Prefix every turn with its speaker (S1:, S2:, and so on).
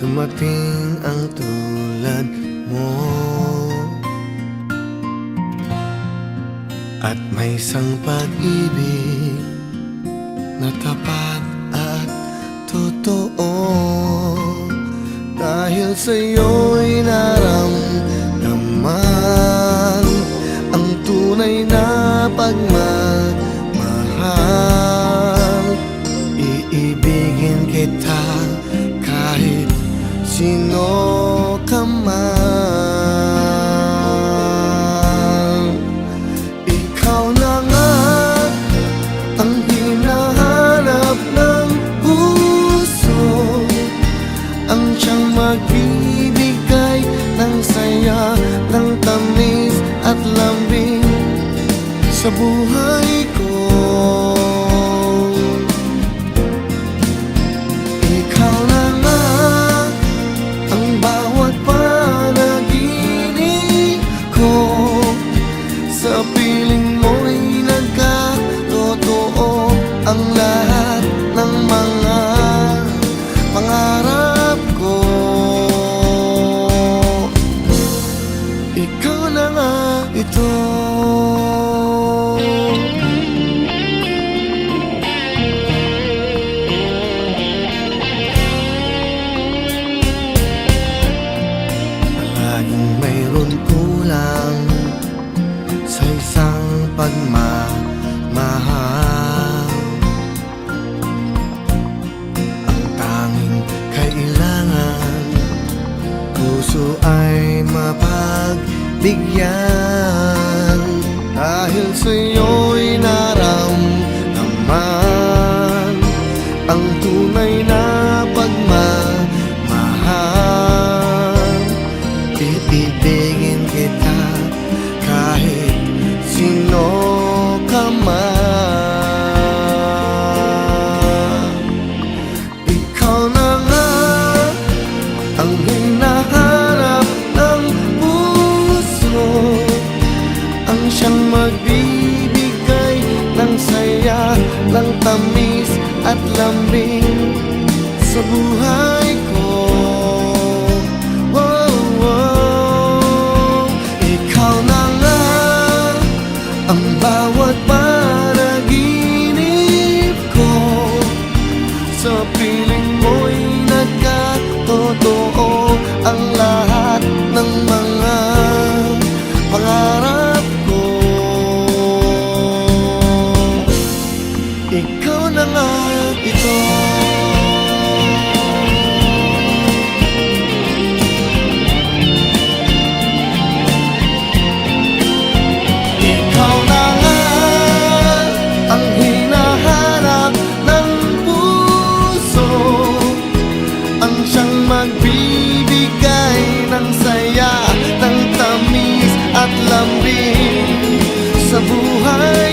S1: dumating ang tulad mo. At may isang pag-ibig na tapat at totoo. Dahil sa'yo'y naramdaman ang tunay na pagmamahal. Iibigin kita kahit sino ka man. Ikaw na nga ang hinahanap ng puso, ang siyang magbibigay ng saya, ng tamis at lambing sa buhay ko. Ikaw na nga ang bawat panaginip ko, sa piling mo'y nagkatotoo ang lahat ng mga pangarap ko. Ikaw na nga ito. Laging mayroon kulang sa isang pagmamahal. Ang tanging kailangan, puso ay mapagbigyan. Dahil sa'yo'y naramdaman ang tunay na pagmamahal. Ibibigin kita kahit sino ka man. Ikaw na nga ang hinahanap ng puso, ang siyang magbibigay ng saya, ng tamis at lambing sa buhay ko. Ikaw na nga ang bawat panaginip ko, sa piling mo'y nagkatotoo ang lahat ng mga pangarap ko. Ikaw na nga ito. Ikaw na nga ang hinahanap ng puso, ang siyang magbibigay ng saya, ng tamis at lambing sa buhay